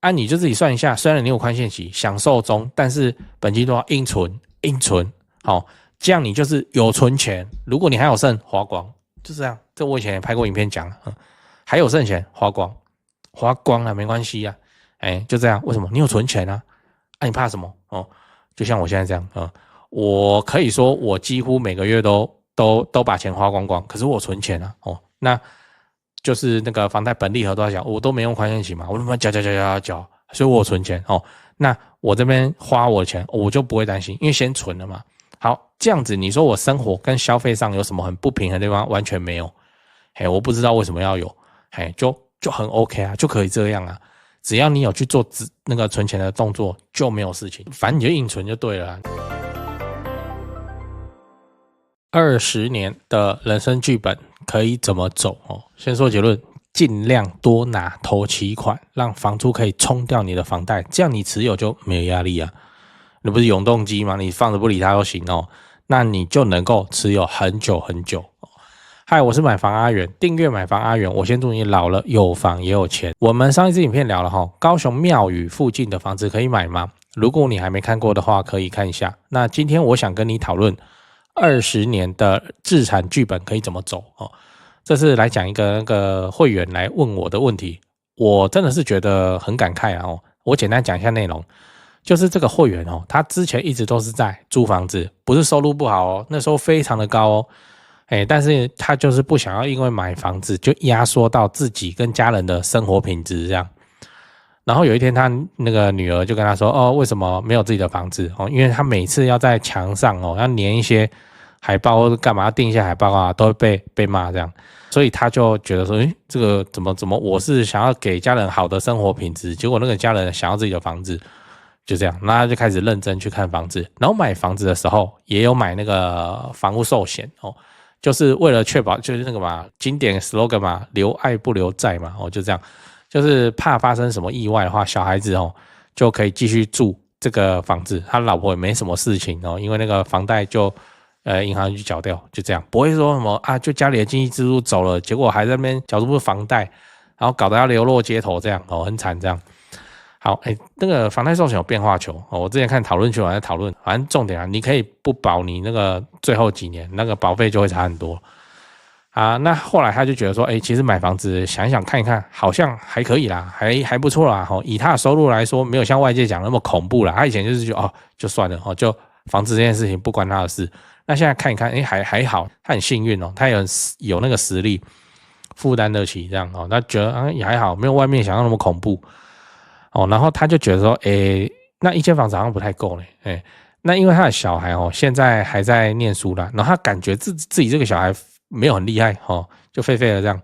啊，你就自己算一下，虽然你有宽限期，享受中，但是本金都要应存，好，这样你就是有存钱。如果你还有剩，花光，就这样。这我以前也拍过影片讲了，还有剩钱花光了没关系啊，就这样。为什么？你有存钱啊？啊，你怕什么？就像我现在这样，我可以说我几乎每个月都把钱花光光，可是我存钱啊，那就是那个房贷本利和都要缴，我都没用宽限期嘛，我他妈缴，所以我有存钱那我这边花我的钱，我就不会担心，因为先存了嘛。好，这样子你说我生活跟消费上有什么很不平衡的地方？完全没有，我不知道为什么要有，就很 OK 啊，就可以这样啊。只要你有去做那个存钱的动作，就没有事情，反正你就硬存就对了啊。20年的人生剧本可以怎么走先说结论，尽量多拿头期款，让房租可以冲掉你的房贷，这样你持有就没有压力啊。你不是永动机吗？你放着不理它都行那你就能够持有很久很久。嗨，我是买房阿元，订阅买房阿元，我先祝你老了有房也有钱。我们上一支影片聊了高雄庙宇附近的房子可以买吗？如果你还没看过的话，可以看一下。那今天我想跟你讨论20年的置产剧本可以怎么走这是来讲一个那个会员来问我的问题，我真的是觉得很感慨啊我简单讲一下内容，就是这个会员他之前一直都是在租房子，不是收入不好那时候非常的高但是他就是不想要因为买房子就压缩到自己跟家人的生活品质这样。然后有一天他那个女儿就跟他说为什么没有自己的房子因为他每次要在墙上要粘一些海报或者干嘛，要订一些海报啊，都会被骂这样。所以他就觉得说这个怎么我是想要给家人好的生活品质，结果那个家人想要自己的房子，就这样。那他就开始认真去看房子，然后买房子的时候也有买那个房屋寿险就是为了确保，就是那个嘛经典 slogan 嘛，留爱不留债嘛就这样，就是怕发生什么意外的话，小孩子就可以继续住这个房子，他老婆也没什么事情因为那个房贷就银行去缴掉，就这样，不会说什么啊，就家里的经济支柱走了，结果还在那边缴不出房贷，然后搞得要流落街头这样很惨这样。好，那个房贷寿险有变化球我之前看讨论区我在讨论，反正重点你可以不保你那个最后几年那个保费就会差很多啊。那后来他就觉得说其实买房子想一想看一看好像还可以啦，还不错啦以他的收入来说没有像外界讲那么恐怖啦。他以前就是觉得就算了就房子这件事情不关他的事。那现在看一看还好，他很幸运他有那个实力负担得起这样他觉得也还好，没有外面想象那么恐怖然后他就觉得说那一间房子好像不太够呢那因为他的小孩现在还在念书啦，然后他感觉自己这个小孩没有很厉害就废的这样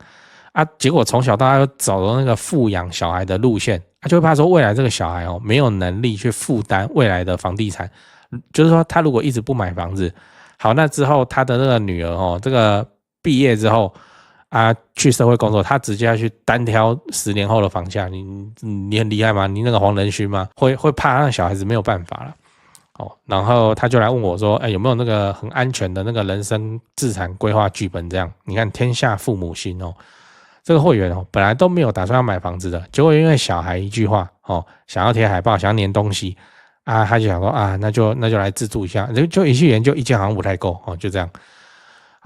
啊，结果从小到大又走了那个富养小孩的路线，他就会怕说未来这个小孩没有能力去负担未来的房地产，就是说他如果一直不买房子，好，那之后他的那个女儿这个毕业之后去社会工作，他直接要去单挑10年后的房价，你很厉害吗？你那个黄仁勋吗？会怕让小孩子没有办法了然后他就来问我说有没有那个很安全的那个人生资产规划剧本这样。你看天下父母心这个会员本来都没有打算要买房子的，结果因为小孩一句话想要贴海报，想要粘东西他就想说那就来自助一下，就一去研究，一间好像不太够就这样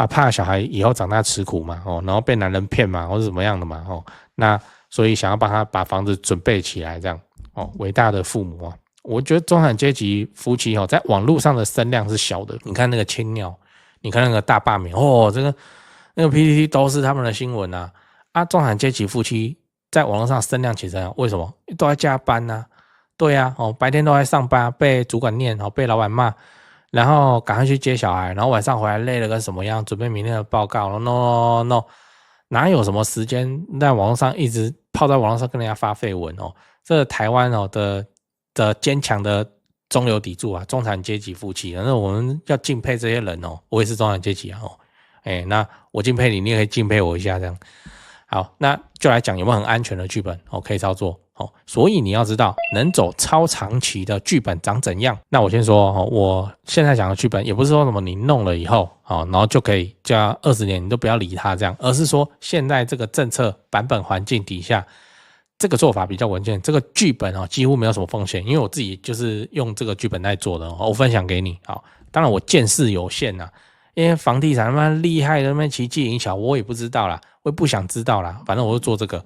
怕小孩以后长大吃苦嘛然后被男人骗嘛，或是怎么样的嘛那所以想要帮他把房子准备起来这样伟大的父母我觉得中产阶级夫妻在网络上的声量是小的，你看那个青鸟，你看那个大罢免这个那个 PTT 都是他们的新闻中产阶级夫妻在网络上声量其实为什么都在加班对白天都在上班被主管念被老板骂，然后赶快去接小孩，然后晚上回来累了跟什么样，准备明天的报告 no 哪有什么时间在网络上一直泡在网络上跟人家发绯闻这台湾的坚强的中流砥柱中产阶级夫妻，那我们要敬佩这些人我也是中产阶级那我敬佩你，你也可以敬佩我一下这样。好，那就来讲有没有很安全的剧本可以操作所以你要知道能走超长期的剧本长怎样。那我先说我现在讲的剧本也不是说什么你弄了以后然后就可以叫20年你都不要理它这样，而是说现在这个政策版本环境底下这个做法比较稳健，这个剧本几乎没有什么风险，因为我自己就是用这个剧本来做的，我分享给你。好，当然我见识有限啦，因为房地产他妈厉害的那边奇技淫巧，我也不知道啦，我也不想知道啦，反正我就做这个。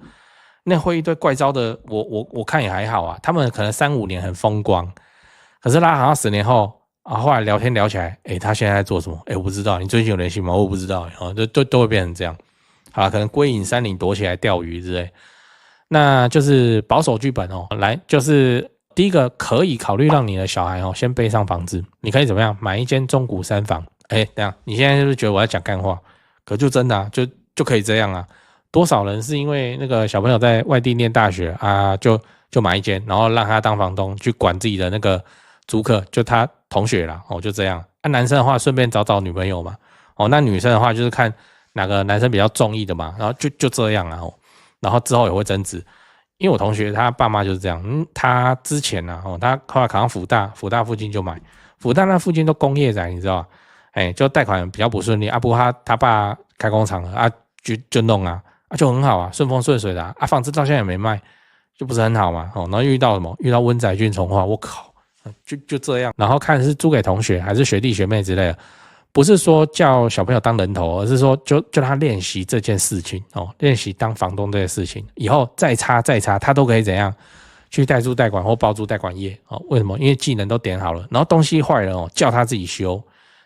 那会一堆怪招的，我看也还好啊，他们可能3-5年很风光，可是他好像10年后后来聊天聊起来，他现在在做什么？我不知道，你最近有联系吗？我不知道，都会变成这样。好啦，可能归隐山林躲起来钓鱼之类。那就是保守剧本来就是第一个可以考虑让你的小孩先背上房子，你可以怎么样买一间中古3房。等一下，你现在是不是觉得我在讲干话？可就真的啊，就可以这样啊。多少人是因为那个小朋友在外地念大学啊，就买一间，然后让他当房东去管自己的那个租客，就他同学啦，就这样。男生的话顺便找女朋友嘛，那女生的话就是看哪个男生比较中意的嘛，然后就这样啊，然后之后也会争执。因为我同学他爸妈就是这样，他之前他后来考上辅大附近就买，辅大那附近都工业宅，你知道吧？就贷款比较不顺利啊，不过他爸开工厂了啊，就弄啊，就很好啊，顺风顺水的啊，房子到现在也没卖，就不是很好嘛。然后遇到什么？遇到温仔菌虫化，我靠，就这样。然后看是租给同学还是学弟学妹之类的，不是说叫小朋友当人头，而是说就他练习这件事情练习当房东这件事情，以后再差他都可以怎样去代租代管或包租代管业为什么？因为技能都点好了，然后东西坏了叫他自己修。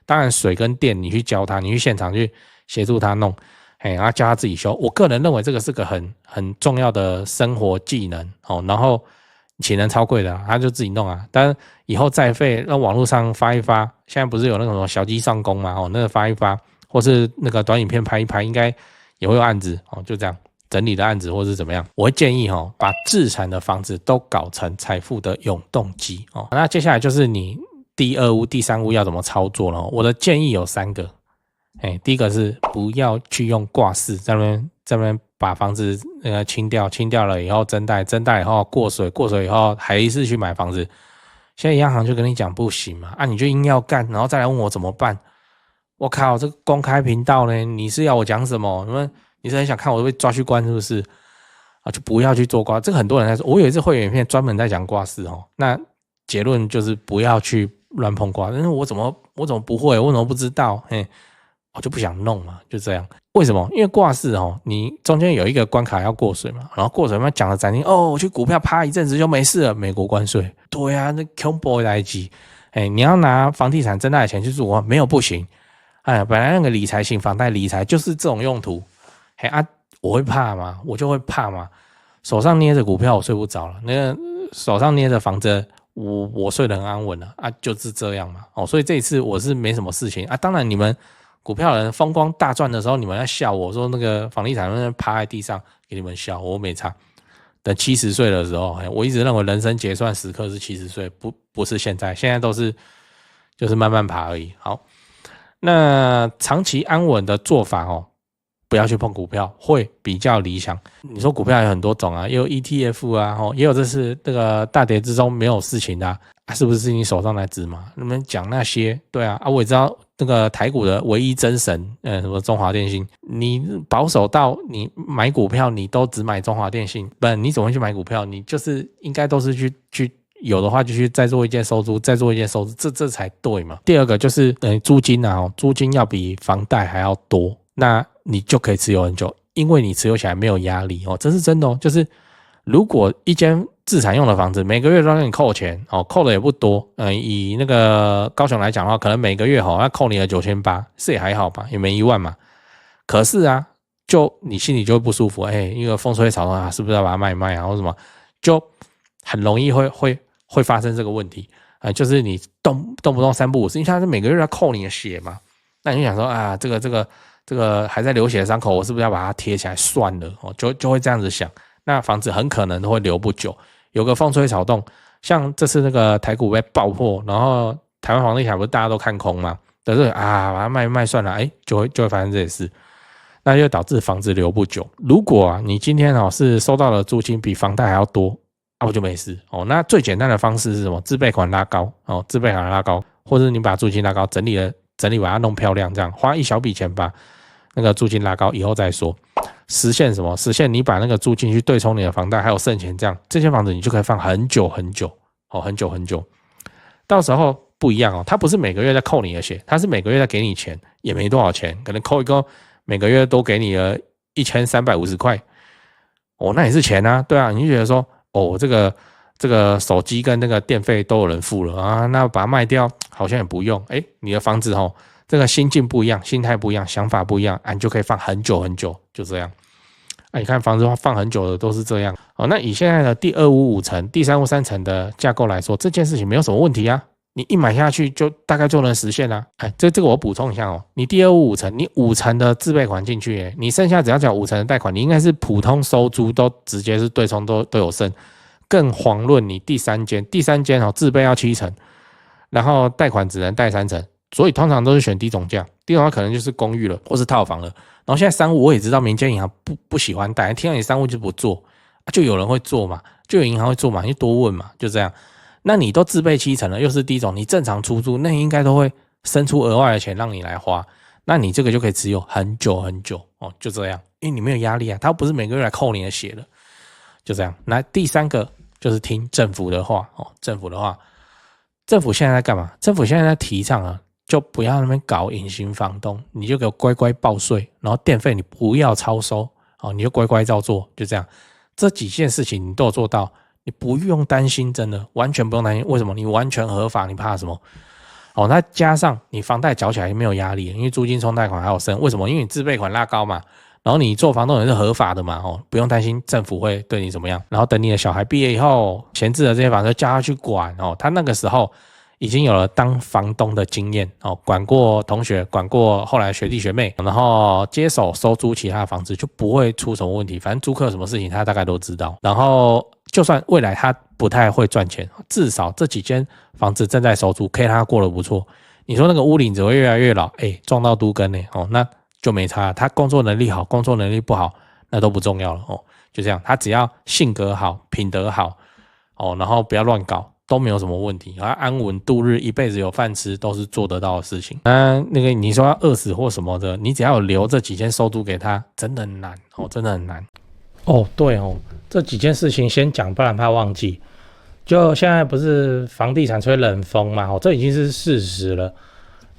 当然水跟电你去教他，你去现场去协助他弄，然后教他自己修。我个人认为这个是个很重要的生活技能然后请人超贵的他就自己弄啊。但是以后再费让网络上发一发，现在不是有那种小鸡上工嘛那个发一发，或是那个短影片拍一拍，应该也会有案子就这样整理的案子或是怎么样。我会建议把自产的房子都搞成财富的永动机那接下来就是你第2屋第3屋要怎么操作了我的建议有3个。第一个是不要去用挂式在那边把房子清掉了以后增贷以后过水以后还是去买房子。现在央行就跟你讲不行嘛你就硬要干，然后再来问我怎么办。我靠，这个公开频道呢，你是要我讲什么？你是很想看我被抓去关是不是就不要去做挂。这个很多人在说，我有一次会员影片专门在讲挂式那结论就是不要去乱碰挂。但是我怎么不会？我怎么不知道？我就不想弄嘛，就这样。为什么？因为挂式你中间有一个关卡要过水嘛，然后过水嘛讲了斩钉我去股票趴一阵子就没事了，美国关税。对啊，那恐怖来机。你要拿房地产增大的钱去做，没有不行。本来那个理财型房贷理财就是这种用途。我会怕吗？我就会怕嘛。手上捏着股票我睡不着了，那个手上捏着房子我睡得很安稳了就是这样嘛。所以这一次我是没什么事情当然你们股票人风光大赚的时候，你们在笑我说那个房地产人趴在地上给你们笑，我没差。等70岁的时候，我一直认为人生结算时刻是70岁，不是现在都是就是慢慢爬而已。好，那长期安稳的做法不要去碰股票会比较理想。你说股票有很多种也有 ETF 也有这是那个大跌之中没有事情的是不是你手上来指嘛？你们讲那些对我也知道那个台股的唯一真神什么中华电信，你保守到你买股票你都只买中华电信，不然你怎么会去买股票？你就是应该都是去有的话就去再做一件收租，再做一件收租，这才对嘛。第二个就是租金租金要比房贷还要多，那你就可以持有很久，因为你持有起来没有压力这是真的就是如果一间自产用的房子每个月都让你扣钱扣的也不多以那个高雄来讲的话，可能每个月要扣你的9800，是也还好吧，也没1万嘛。可是就你心里就会不舒服一个风吹草动是不是要把它卖一卖或什么，就很容易会发生这个问题就是你动不动3不5时，因为它是每个月要扣你的血嘛。那你就想说这个还在流血的伤口，我是不是要把它贴起来算了就会这样子想。那房子很可能会留不久，有个风吹草动，像这次那个台股被爆破，然后台湾房地产不是大家都看空吗？但是把它卖一卖算了就会发生这些事，那就导致房子留不久。如果你今天是收到的租金比房贷还要多我就没事那最简单的方式是什么？自备款拉高自备款拉高，或者你把租金拉高，整理把它弄漂亮，这样花一小笔钱把那个租金拉高以后再说。实现什么？实现你把那个租金去对冲你的房贷，还有剩钱，这些房子你就可以放很久很久哦，很久很久。到时候不一样哦，它不是每个月在扣你的血，它是每个月在给你钱，也没多少钱，可能扣一个每个月都给你了1350块哦，那也是钱啊，对啊，你就觉得说哦，这个手机跟那个电费都有人付了啊，那把它卖掉好像也不用，你的房子哦，这个心境不一样，心态不一样，想法不一样，你就可以放很久很久，就这样。你看房子放很久的都是这样哦。那以现在的第255层、第353层的架构来说，这件事情没有什么问题啊。你一买下去就大概就能实现啊。这个我补充一下哦，你第255层，你5层的自备款进去，你剩下只要缴5层的贷款，你应该是普通收租都直接是对冲都有剩。更遑论你第三间哦，自备要7层，然后贷款只能贷3层，所以通常都是选低总价，低总价可能就是公寓了或是套房了。然后现在商务我也知道民间银行不喜欢贷，听到你商务就不做，就有人会做嘛，就有银行会做嘛，你就多问嘛，就这样。那你都自备7层了，又是低总，你正常出租，那应该都会生出额外的钱让你来花，那你这个就可以持有很久很久哦，就这样，因为你没有压力啊，他不是每个月来扣你的血的，就这样。那第3个就是听政府的话哦，政府现在在干嘛？政府现在在提倡啊，就不要那边搞隐形房东，你就给我乖乖报税，然后电费你不要超收哦，你就乖乖照做，就这样。这几件事情你都有做到，你不用担心，真的完全不用担心。为什么？你完全合法，你怕什么？哦，那加上你房贷缴起来没有压力，因为租金冲贷款还有剩。为什么？因为你自备款拉高嘛，然后你做房东也是合法的嘛，哦，不用担心政府会对你怎么样。然后等你的小孩毕业以后，闲置的这些房子叫他去管哦，他那个时候已经有了当房东的经验哦，管过同学，管过后来学弟学妹，然后接手收租其他的房子，就不会出什么问题。反正租客有什么事情他大概都知道。然后就算未来他不太会赚钱，至少这几间房子正在收租，可以让他过得不错。你说那个屋龄只会越来越老，撞到都根哦，那就没差。他工作能力好，工作能力不好，那都不重要了哦。就这样，他只要性格好，品德好哦，然后不要乱搞，都没有什么问题。他安稳度日，一辈子有饭吃，都是做得到的事情。那个你说要饿死或什么的，你只要有留这几间收租给他，真的很难哦，真的很难。哦，对哦，这几件事情先讲，不然怕忘记。就现在不是房地产吹冷风嘛，这已经是事实了。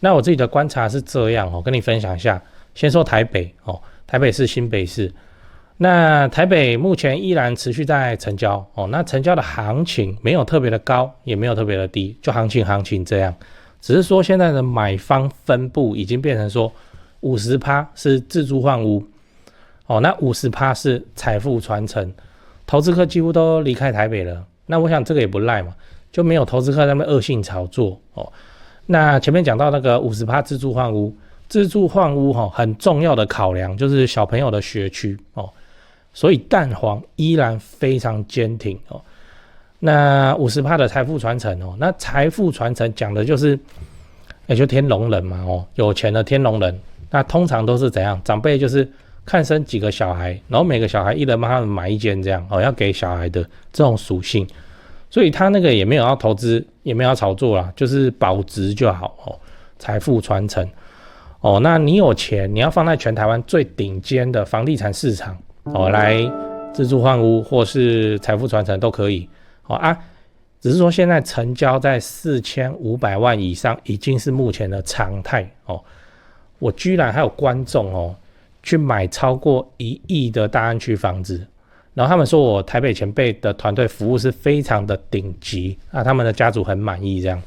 那我自己的观察是这样哦，跟你分享一下。先说台北哦，台北市、新北市。那台北目前依然持续在成交哦，那成交的行情没有特别的高，也没有特别的低，就行情这样。只是说现在的买方分布已经变成说 50% 是自住换屋哦，那 50% 是财富传承，投资客几乎都离开台北了。那我想这个也不赖嘛，就没有投资客在那边恶性炒作哦。那前面讲到那个 50% 自住换屋，自住换屋很重要的考量就是小朋友的学区哦，所以蛋黄依然非常坚挺哦。那 50% 的财富传承哦，那财富传承讲的就是就天龙人嘛哦，有钱的天龙人，那通常都是怎样？长辈就是看生几个小孩，然后每个小孩一人帮他们买一间这样哦，要给小孩的这种属性，所以他那个也没有要投资，也没有要炒作啦，就是保值就好哦，财富传承哦。那你有钱，你要放在全台湾最顶尖的房地产市场哦，来自住换屋或是财富传承都可以哦啊。只是说现在成交在4500万以上，已经是目前的常态哦。我居然还有观众哦，去买超过1亿的大安区房子，然后他们说我台北前辈的团队服务是非常的顶级啊，他们的家族很满意这样。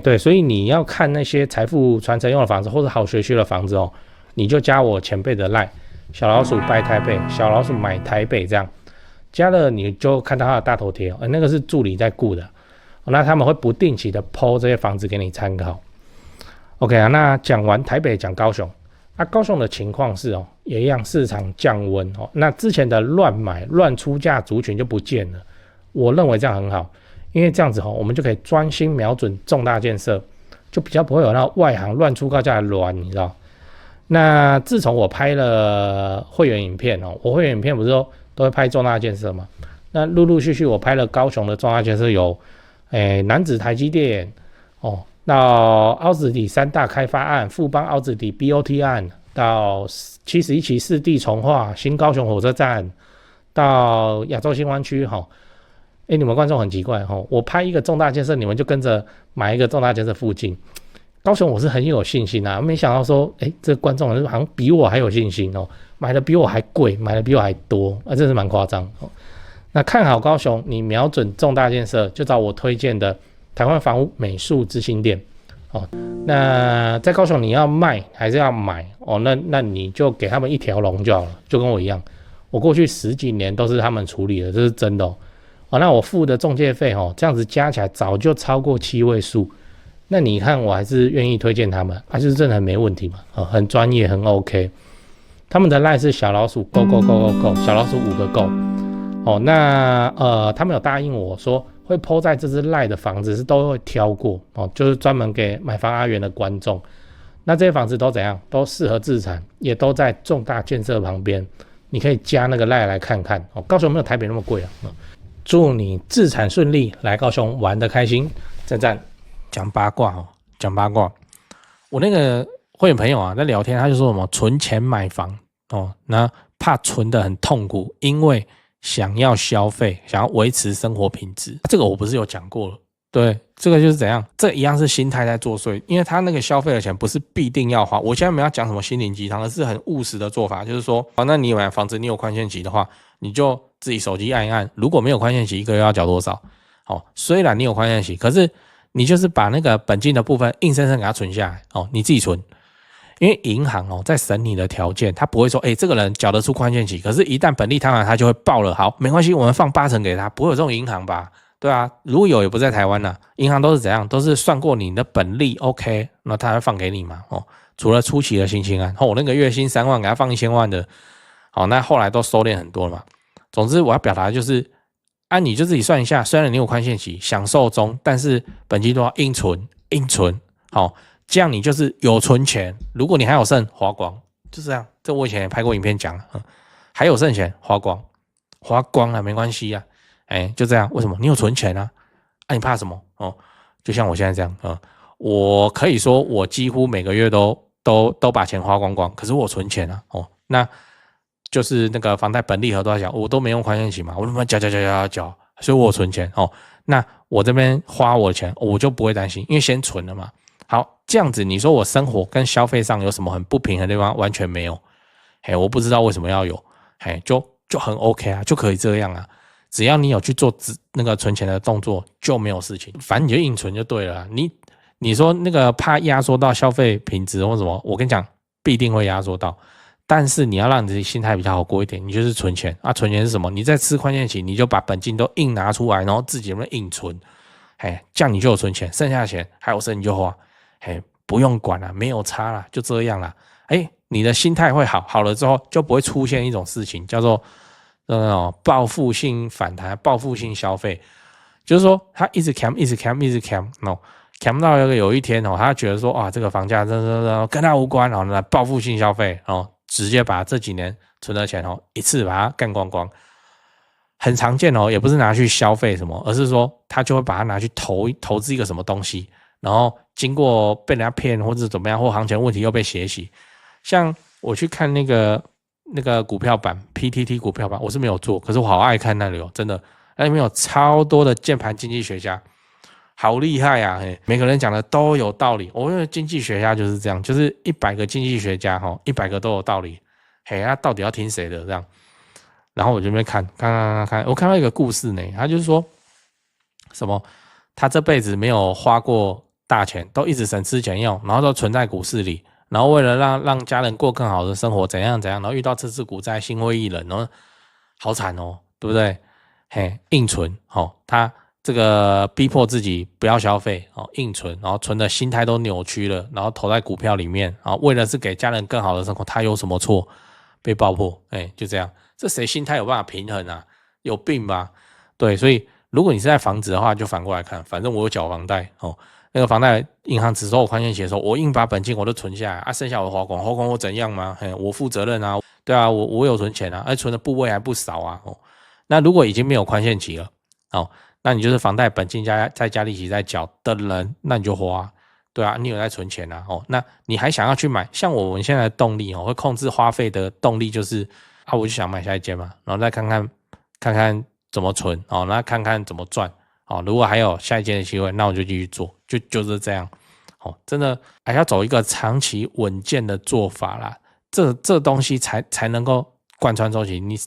对，所以你要看那些财富传承用的房子或者好学区的房子哦，你就加我前辈的 LINE 小老鼠拜台北，小老鼠买台北这样，加了你就看到他的大头贴那个是助理在顾的那他们会不定期的 po 这些房子给你参考。OK 啊，那讲完台北讲高雄高雄的情况是也一样市场降温那之前的乱买乱出价族群就不见了，我认为这样很好，因为这样子我们就可以专心瞄准重大建设，就比较不会有那外行乱出高价的乱，你知道。那自从我拍了会员影片我会员影片不是都会拍重大建设嘛，那陆陆续续我拍了高雄的重大建设有楠梓台积电到凹子底3大开发案、富邦凹子底 BOT 案到71期市地重划、新高雄火车站，到亚洲新湾区哈。你们观众很奇怪哈，我拍一个重大建设，你们就跟着买一个重大建设附近。高雄我是很有信心啊，没想到说，这个观众好像比我还有信心哦，买的比我还贵，买的比我还多，真是蛮夸张哦。那看好高雄，你瞄准重大建设，就找我推荐的台湾房屋美术之星店哦。那在高雄你要卖还是要买哦？那你就给他们一条龙就好了，就跟我一样，我过去10几年都是他们处理的，这是真的哦。那我付的中介费这样子加起来早就超过7位数。那你看我还是愿意推荐他们，就是真的很没问题嘛，很专业，很 OK。他们的 LINE 是小老鼠 go go go go go， 小老鼠5个 go。那他们有答应我说会 po 在这支 LINE 的房子是都会挑过就是专门给买房阿元的观众。那这些房子都怎样？都适合自产，也都在重大建设旁边，你可以加那个 LINE 来看看高雄没有台北那么贵啊。祝你自产顺利，来高雄玩得开心，赞赞。讲八卦讲八卦。我那个会员朋友在聊天，他就说什么存钱买房那怕存得很痛苦，因为想要消费，想要维持生活品质。这个我不是有讲过了？对，这个就是怎样，这一样是心态在作祟，因为他那个消费的钱不是必定要花。我现在没有讲什么心灵鸡汤，而是很务实的做法，就是说那你买房子，你有宽限期的话，你就自己手机按一按，如果没有宽限期，1个月要缴多少？虽然你有宽限期，可是你就是把那个本金的部分硬生生给它存下来你自己存。因为银行在审你的条件，他不会说这个人缴得出宽限期，可是一旦本利摊完他就会爆了，好没关系，我们放8成给他，不会有这种银行吧？对啊，如果有也不在台湾啦，银行都是怎样，都是算过你的本利 OK， 那他会放给你嘛除了初期的新青安我那个月薪3万给他放1000万的那后来都收敛很多了嘛。总之我要表达的就是你就自己算一下，虽然你有宽限期享受中，但是本金都要硬存这样你就是有存钱，如果你还有剩花光，就这样。这我以前也拍过影片讲了还有剩钱花光了没关系就这样。为什么？你有存钱你怕什么就像我现在这样我可以说我几乎每个月都把钱花光光，可是我存钱那就是那个房贷本利和都在讲，我都没用宽限期嘛，我他妈缴，所以我有存钱那我这边花我的钱我就不会担心，因为先存了嘛。好，这样子你说我生活跟消费上有什么很不平衡的地方？完全没有我不知道为什么要有就很 OK 就可以这样只要你有去做那个存钱的动作就没有事情，反正你就硬存就对了你说那个怕压缩到消费品质或什么，我跟你讲必定会压缩到，但是你要让你自己心态比较好过一点，你就是存钱存钱是什么？你在吃宽限期，你就把本金都硬拿出来，然后自己有没有硬存这样你就有存钱，剩下的钱还有剩你就花不用管了，没有差了，就这样了你的心态会好了之后就不会出现一种事情叫做报复性反弹、报复性消费，就是说他一直 cam 到有一天他觉得说这个房价跟他无关报复性消费直接把这几年存的钱一次把它干光光。很常见也不是拿去消费什么，而是说他就会把它拿去投资一个什么东西，然后经过被人家骗或者怎么样，或行情问题又被血洗。像我去看那个股票版 PTT 股票版，我是没有做，可是我好爱看那里真的，那里面有超多的键盘经济学家，好厉害每个人讲的都有道理。我觉得经济学家就是这样，就是100个经济学家100个都有道理，那到底要听谁的这样？然后我就在那边看，我看到一个故事呢，他就是说什么他这辈子没有花过大钱，都一直省吃俭用，然后都存在股市里，然后为了让家人过更好的生活怎样，然后遇到这次股灾心灰意冷，然后好惨对不对？硬存他这个逼迫自己不要消费硬存，然后存的心态都扭曲了，然后投在股票里面为了是给家人更好的生活，他有什么错？被爆破就这样。这谁心态有办法平衡有病吧？对，所以如果你是在房子的话，就反过来看，反正我有缴房贷那个房贷银行只收我宽限期的时候，我硬把本金我都存下来剩下我花光我怎样吗？我负责任对我有存钱存的部位还不少那如果已经没有宽限期了那你就是房贷本金再加利息再缴的人，那你就花对啊，你有在存钱啊，那你还想要去买？像我们现在的动力会控制花费的动力就是我就想买下一间嘛，然后再看看怎么存那看看怎么赚如果还有下一间的机会，那我就继续做，就是这样真的还要走一个长期稳健的做法啦，这东西才能够贯穿周期，你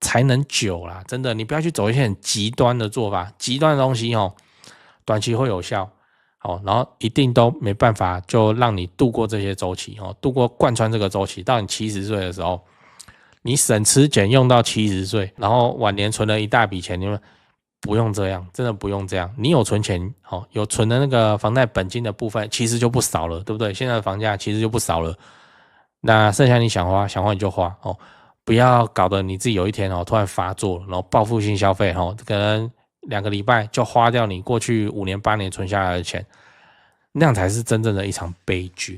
才能久啦，真的，你不要去走一些很极端的做法，极端的东西短期会有效然后一定都没办法就让你度过这些周期度过贯穿这个周期，到你70岁的时候，你省吃俭用到70岁，然后晚年存了一大笔钱，你们不用这样，真的不用这样。你有存钱有存的那个房贷本金的部分，其实就不少了，对不对？现在的房价其实就不少了，那剩下你想花你就花不要搞得你自己有一天突然发作，然后报复性消费可能2个礼拜就花掉你过去5年8年存下来的钱，那样才是真正的一场悲剧。